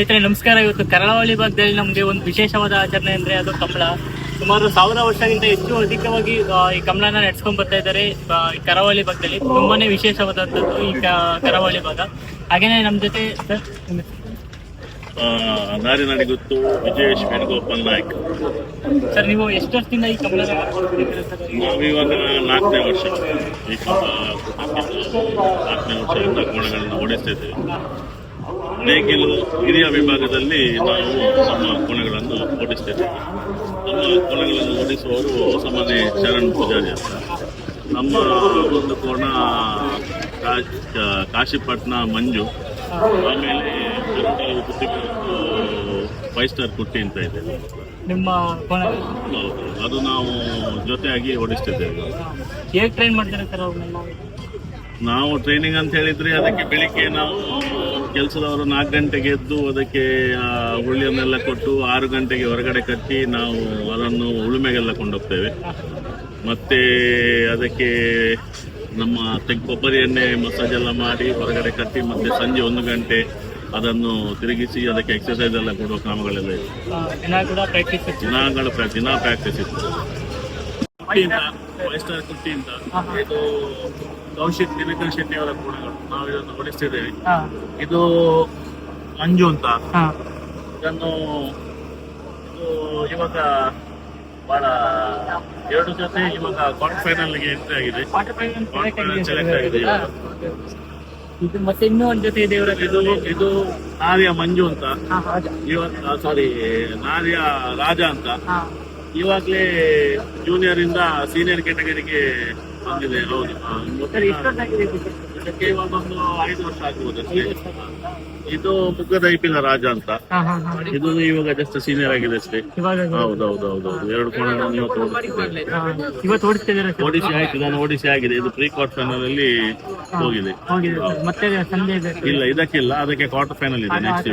ಸ್ನೇಹಿತರೆ ನಮಸ್ಕಾರ. ಇವತ್ತು ಕರಾವಳಿ ಭಾಗದಲ್ಲಿ ನಮಗೆ ಒಂದು ವಿಶೇಷವಾದ ಆಚರಣೆ ಅಂದರೆ ಅದು ಕಂಬಳ. ಸುಮಾರು 1000 ವರ್ಷಕ್ಕಿಂತ ಹೆಚ್ಚು ಅಧಿಕವಾಗಿ ಈ ಕಂಬಳನ ನಡೆಸ್ಕೊಂಡು ಬರ್ತಾ ಇದ್ದಾರೆ. ಈ ಕರಾವಳಿ ಭಾಗದಲ್ಲಿ ತುಂಬಾನೇ ವಿಶೇಷವಾದಂಥದ್ದು ಈ ಕರಾವಳಿ ಭಾಗ. ಹಾಗೇನೆ ನಮ್ಮ ಜೊತೆ ಸರ್ ನಾರಿನಡಿಗುತ್ತು ವಿಜಯೇಶ್ ವೇಣುಗೋಪಾಲ್ ನಾಯ್ಕ್. ಸರ್, ನೀವು ಎಷ್ಟು ವರ್ಷದಿಂದ ಈ ಕಂಬಳ ನಾವಿವಾಗ 4ನೇ ವರ್ಷ ಈ ಕಂಬಳ 4ನೇ ವರ್ಷದಿಂದ ಕೋಣಗಳನ್ನು ಓಡಿಸ್ತಾ ಇದ್ದೇವೆ. ನೇಗಿಲು ಹಿರಿಯ ವಿಭಾಗದಲ್ಲಿ ನಾವು ನಮ್ಮ ಕೋಣಗಳನ್ನು ಓಡಿಸ್ತೇವೆ. ನಮ್ಮ ಕೋಣಗಳನ್ನು ಓಡಿಸುವವರು ಹೊಸಮನೆ ಶರಣ್ ಪೂಜಾರಿ ಅಂತ. ನಮ್ಮ ಒಂದು ಕೋಣ ಕಾಶಿಪಟ್ನ ಮಂಜು, ಆಮೇಲೆ 5 ಸ್ಟಾರ್ ಕುಟ್ಟಿ ಅಂತ ಇದೆ ನಿಮ್ಮ ಕೋಣ. ಹೌದು, ಅದು ನಾವು ಜೊತೆಯಾಗಿ ಓಡಿಸ್ತಿದ್ದೇವೆ. ಹೇಗೆ ಟ್ರೈನ್ ಮಾಡ್ತಾರೆ ಸರ್ ಅವ್ರನ್ನ? ನಾವು ಟ್ರೈನಿಂಗ್ ಅಂತ ಹೇಳಿದ್ರೆ ಅದಕ್ಕೆ ಬೆಳಿಗ್ಗೆ ನಾವು ಕೆಲಸದವರು 4 ಗಂಟೆಗೆ ಎದ್ದು ಅದಕ್ಕೆ ಹುಳಿಯನ್ನೆಲ್ಲ ಕೊಟ್ಟು 6 ಗಂಟೆಗೆ ಹೊರಗಡೆ ಕಟ್ಟಿ ನಾವು ಅದನ್ನು ಉಳುಮೆಗೆಲ್ಲ ಕೊಂಡೋಗ್ತೇವೆ. ಮತ್ತೆ ಅದಕ್ಕೆ ನಮ್ಮ ಕೊಬ್ಬರಿ ಎಣ್ಣೆ ಮಸಾಜ್ ಎಲ್ಲ ಮಾಡಿ ಹೊರಗಡೆ ಕಟ್ಟಿ ಮತ್ತೆ ಸಂಜೆ 1 ಗಂಟೆ ಅದನ್ನು ತಿರುಗಿಸಿ ಅದಕ್ಕೆ ಎಕ್ಸರ್ಸೈಸ್ ಎಲ್ಲ ಕೊಡುವ ಕ್ರಮಗಳೆಲ್ಲ ಇದೆ. ದಿನಗಳ ಪ್ರಾಕ್ಟೀಸ್ ಇತ್ತು. 5 ಸ್ಟಾರ್ ಕುಟ್ಟಿ ಅಂತ ಇದು ಕೌಶಿಕ್ ದಿನಕರ್ ಶೆಟ್ಟಿ ಅವರ ಕೋಣಗಳು. ನಾವು ಇದನ್ನು ಓಡಿಸ್ತಿದ್ದೇವೆ. ಇದು ಮಂಜು ಅಂತ. ಇದನ್ನು ಇವಾಗ ಬಹಳ 2 ಜೊತೆ ಇವಾಗ ಕ್ವಾರ್ಟರ್ ಫೈನಲ್ಗೆ ಎಂಟ್ರಿ ಆಗಿದೆ. ಸೆಲೆಕ್ಟ್ ಆಗಿದೆ. ಇದು ಮತ್ತೆ ಇನ್ನೂ ಒಂದು ಜೊತೆ ಇದೆ ಇದು ನಾರ್ಯ ಮಂಜು ಅಂತ. ಸಾರಿ, ನಾರ್ಯ ರಾಜ ಅಂತ. ಇವಾಗಲೇ ಜೂನಿಯರ್ ಇಂದ ಸೀನಿಯರ್ ಕ್ಯಾಟಗರಿಗೆ ಬಂದಿದೆ. ಹೌದು, ಇದಕ್ಕೆ ಇವಾಗ ಒಂದು 5 ವರ್ಷ ಆಗ್ಬೋದಷ್ಟೇ. ಇದು ಮುಗ್ಗದ ಐಪಿನ ರಾಜ ಅಂತ. ಇದು ಇವಾಗ ಜಸ್ಟ್ ಸೀನಿಯರ್ ಆಗಿದೆ ಅಷ್ಟೇ. ಹೌದೌದೌದು, 2 ಕೋಣಗಳನ್ನು ಇವತ್ತು ಓಡಿಸಿ ಆಯ್ತು. ನಾನು ಓಡಿಸಿ ಆಗಿದೆ. ಇದು ಪ್ರೀ ಕ್ವಾರ್ಟರ್ ಫೈನಲ್ ಅಲ್ಲಿ ಹೋಗಿದೆ. ಮತ್ತೆ ಸಂಜೆ ಇಲ್ಲ, ಇದಕ್ಕಿಲ್ಲ, ಅದಕ್ಕೆ ಕ್ವಾರ್ಟರ್ ಫೈನಲ್ ಇದೆ ನೆಕ್ಸ್ಟ್.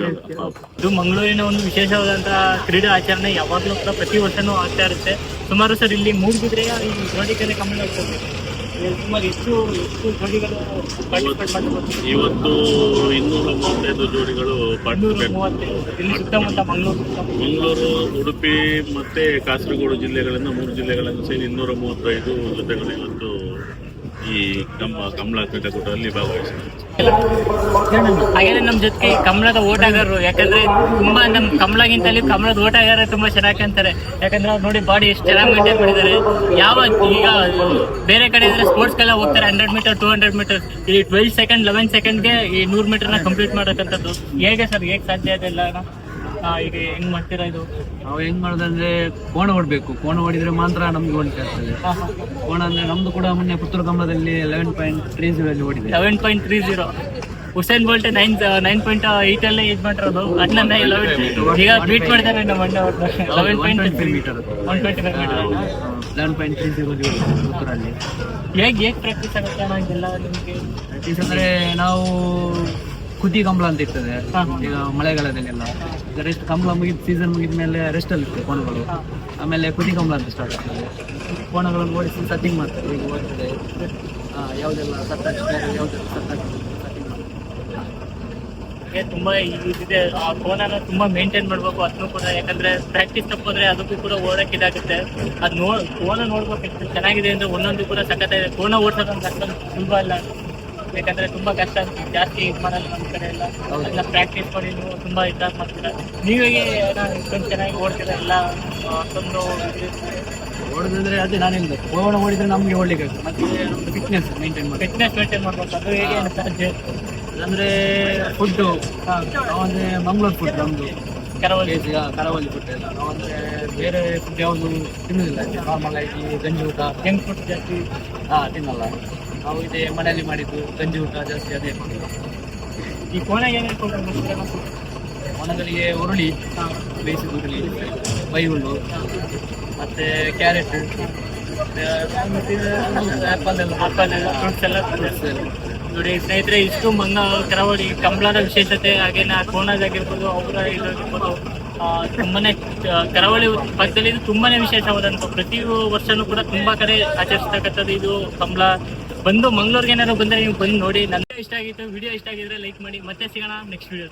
ಇದು ಮಂಗಳೂರಿನ ಒಂದು ವಿಶೇಷವಾದಂತಹ ಕ್ರೀಡಾ ಆಚರಣೆ. ಯಾವಾಗಲೂ ಕೂಡ ಪ್ರತಿ ವರ್ಷನೂ ಆಗ್ತಾ ಇರುತ್ತೆ. ಸುಮಾರು ಸರ್ ಇಲ್ಲಿ ಮೂಡುಬಿದ್ರೆ ಈ ಜೋಡಿಕೆರೆ ಕಮ್ಮಿ ಆಗ್ತದೆ. ಸುಮಾರು ಎಷ್ಟು ಜೋಡಿಗಳು ಪಾರ್ಟಿಸಿಪೇಟ್ ಮಾಡ್ಬೋದು? ಇವತ್ತು 235 ಜೋಡಿಗಳು ಪಾರ್ಟಿಸಿಪೇಟ್. ಇಲ್ಲಿ ಸುತ್ತಮುತ್ತ ಮಂಗಳೂರು, ಉಡುಪಿ ಮತ್ತೆ ಕಾಸರಗೋಡು ಜಿಲ್ಲೆಗಳಿಂದ 3 ಜಿಲ್ಲೆಗಳನ್ನು ಸೇರಿ 235 ಜೊತೆಗಳು ಇವತ್ತು ಈ ಕಂಬಳ ಕ್ರೀಡಾಕೂಟದಲ್ಲಿ ಭಾಗವಹಿಸಿದ್ದಾರೆ. ಹಾಗೆ ನಮ್ಮ ಜೊತೆಗೆ ಕಮಲದ ಓಟಗಾರರು, ಯಾಕಂದ್ರೆ ತುಂಬಾ ನಮ್ಮ ಕಮಲಗಿಂತಲೂ ಕಮಲದ ಓಟಗಾರ ತುಂಬಾ ಚೆನ್ನಾಗಿ ಅಂತಾರೆ. ಯಾಕಂದ್ರೆ ಅವ್ರು ನೋಡಿ ಬಾಡಿ ಎಷ್ಟು ಚೆನ್ನಾಗಿ ಮೇಂಟೈನ್ ಮಾಡಿದ್ದಾರೆ. ಈಗ ಬೇರೆ ಕಡೆ ಇದ್ರೆ ಸ್ಪೋರ್ಟ್ಸ್ಗೆಲ್ಲ ಹೋಗ್ತಾರೆ, 100 ಮೀಟರ್ 200 ಮೀಟರ್, ಇಲ್ಲಿ 12 ಸೆಕೆಂಡ್ 11 ಸೆಕೆಂಡ್ಗೆ ಈ 100 ಮೀಟರ್ನ ಕಂಪ್ಲೀಟ್ ಮಾಡತಕ್ಕಂಥದ್ದು. ಹೇಗೆ ಸರ್, ಹೇಗೆ ಸಾಧ್ಯ ಅದೆಲ್ಲ? ಈಗ ಹೆಂಗ್ ಮಾಡ್ತೀರಾ ಇದು? ನಾವು ಹೆಂಗ್ ಮಾಡೋದಂದ್ರೆ ಕೋಣ ಹೊಡ್ಬೇಕು. ಕೋಣ ಹೊಡಿದ್ರೆ ಮಾತ್ರ ನಮ್ಗೆ ಓಡಿಕೆ ಆಗ್ತದೆ. ಕೋಣ ಅಂದ್ರೆ ನಮ್ದು ಕೂಡ ಮೊನ್ನೆ ಪುತ್ತೂರು ಕಂಬಳದಲ್ಲಿ 11.30 ಅಲ್ಲಿ ಓಡಿದೆ. 11.30. ಹುಸೇನ್ ಬೋಲ್ಟ್ 9.8 ಅಲ್ಲೇ ಯೂಸ್ ಮಾಡಿರೋದು. ಅದನ್ನ ಈಗ ಟ್ವೀಟ್ ಮಾಡಿದ್ದಾರೆ ನಮ್ಮ ಅಣ್ಣ. 11.30 ಮೀಟರ್ 11.30 ಪುತ್ತೂರಲ್ಲಿ. ಹೇಗೆ ಪ್ರಾಕ್ಟೀಸ್ ಆಗುತ್ತೆ ಇದೆಲ್ಲ ನಿಮಗೆ? ಪ್ರಾಕ್ಟೀಸ್ ಅಂದ್ರೆ ನಾವು ಕುದಿ ಕಂಬಳ ಅಂತ ಇರ್ತದೆ ಈಗ ಮಳೆಗಾಲದಲ್ಲೆಲ್ಲ. ರೆಸ್ಟ್ ಕಂಬಳ ಸೀಸನ್ ಮುಗಿದ ಮೇಲೆ ರೆಸ್ಟ್ ಅಲ್ಲಿ ಇರ್ತದೆ ಕೋಣಗಳು. ಆಮೇಲೆ ಕುದಿ ಕಂಬಳ ಅಂತ ಸ್ಟಾರ್ಟ್ ಆಗ್ತದೆ. ಕೋಣಗಳನ್ನು ಓಡಿಸಿ ಸಟ್ಟಿಂಗ್ ಮಾಡ್ತಾರೆ. ಈಗ ಓಡ್ತದೆ ಯಾವುದೆಲ್ಲ ಸಟ್ಟಾಗ್ತದೆ, ಯಾವುದೆಲ್ಲ ಸಟ್ಟಾಗ್ತದೆ ಸಟ್ಟಿಂಗ್ ಮಾಡ್ತಾರೆ. ತುಂಬಾ ಇದಿದೆ. ಆ ಕೋನನ ತುಂಬಾ ಮೇಂಟೈನ್ ಮಾಡ್ಬೇಕು ಅದನ್ನು ಕೂಡ. ಯಾಕಂದ್ರೆ ಪ್ರಾಕ್ಟೀಸ್ ತಪ್ಪೋದ್ರೆ ಅದಕ್ಕೂ ಕೂಡ ಓಡಕ್ಕೆ ಇದಾಗುತ್ತೆ. ಅದು ಕೋನ ನೋಡ್ಬೇಕು ಎಷ್ಟು ಚೆನ್ನಾಗಿದೆ ಅಂದ್ರೆ ಒಂದೊಂದು ಕೂಡ ಸಖತ್ತಾಗಿದೆ. ಕೋನ ಓಡಿಸೋದು ಅಷ್ಟೊಂದು ಸುಲಭ ಅಲ್ಲ, ಯಾಕಂದ್ರೆ ತುಂಬಾ ಕಷ್ಟ. ಜಾಸ್ತಿ ಇದು ಮಾಡಲ್ಲ ನಮ್ಮ ಕಡೆ ಎಲ್ಲ. ಎಲ್ಲ ಪ್ರಾಕ್ಟೀಸ್ ಮಾಡಿ ನೀವು ತುಂಬಾ ಇದಾಗಿ ಮಾಡ್ತೀರಾ. ನೀವೇ ಇಷ್ಟೊಂದು ಚೆನ್ನಾಗಿ ಓಡ್ತೀರಾ ಎಲ್ಲ. ಅಷ್ಟೊಂದು ಓಡೋದಂದ್ರೆ ಅದೇ ನಾನು ಹೇಳಿದೆ, ಕೋಣ ಓಡಿದ್ರೆ ನಮಗೆ ಓಡ್ಲಿಕ್ಕೆ ಆಗ್ತದೆ. ಮತ್ತೆ ನಮ್ದು ಫಿಟ್ನೆಸ್ ಮೇಂಟೈನ್ ಮಾಡ್ಬೇಕು. ಅದು ಹೇಗೆ ಸಾಧ್ಯ ಅಂದ್ರೆ ಫುಡ್ಡು ನಾವಂದ್ರೆ ಮಂಗಳೂರು ಫುಡ್ ನಮ್ದು ಕರಾವಳಿ ಫುಡ್ ಎಲ್ಲ. ನಾವಂದ್ರೆ ಬೇರೆ ಫುಡ್ ಯಾವುದು ತಿನ್ನೋದಿಲ್ಲ. ನಾರ್ಮಲ್ ಆಗಿ ಗಂಜಿ ಊಟ, ಜಂಕ್ ಫುಡ್ ಜಾಸ್ತಿ ತಿನ್ನಲ್ಲ ನಾವು. ಇದೆ ಮನೆಯಲ್ಲಿ ಮಾಡಿದ್ದು ಗಂಜಿ ಊಟ ಜಾಸ್ತಿ ಅದೇ ಮಾಡೋದು. ಈ ಕೋಣೆಗೆ ಏನೇನು ಕೋಣಗಳಿಗೆ ಉರುಳಿ, ಬೇಯಿಸಿದ ಉರುಳಿ, ಬೈಹುಳ್ಳು, ಮತ್ತೆ ಕ್ಯಾರೆಟ್, ಆ್ಯಪಲ್ ಫ್ರೂಟ್ಸ್ ಎಲ್ಲ ನೋಡಿ ಸ್ನೇಹಿತರೆ. ಇಷ್ಟು ಕರಾವಳಿ ಕಂಬಳದ ವಿಶೇಷತೆ. ಹಾಗೇನೆ ಆ ಕೋಣದಾಗಿರ್ಬೋದು, ಅವರ ಇದಾಗಿರ್ಬೋದು, ತುಂಬಾನೇ ಕರಾವಳಿ ಭಾಗದಲ್ಲಿ ಇದು ತುಂಬಾನೇ ವಿಶೇಷವಾದಂಥ. ಪ್ರತಿ ವರ್ಷನೂ ಕೂಡ ತುಂಬಾ ಕಡೆ ಆಚರಿಸ್ತಕ್ಕಂಥದ್ದು ಇದು ಕಂಬಳ. ಬಂದು ಮಂಗಳೂರಿಗೆ ಏನಾದ್ರು ಬಂದರೆ ನೀವು ಬಂದು ನೋಡಿ. ನನಗೆ ಇಷ್ಟ ಆಗಿತ್ತು, ವಿಡಿಯೋ ಇಷ್ಟ ಆಗಿದ್ರೆ ಲೈಕ್ ಮಾಡಿ. ಮತ್ತೆ ಸಿಗೋಣ ನೆಕ್ಸ್ಟ್ ವಿಡಿಯೋ.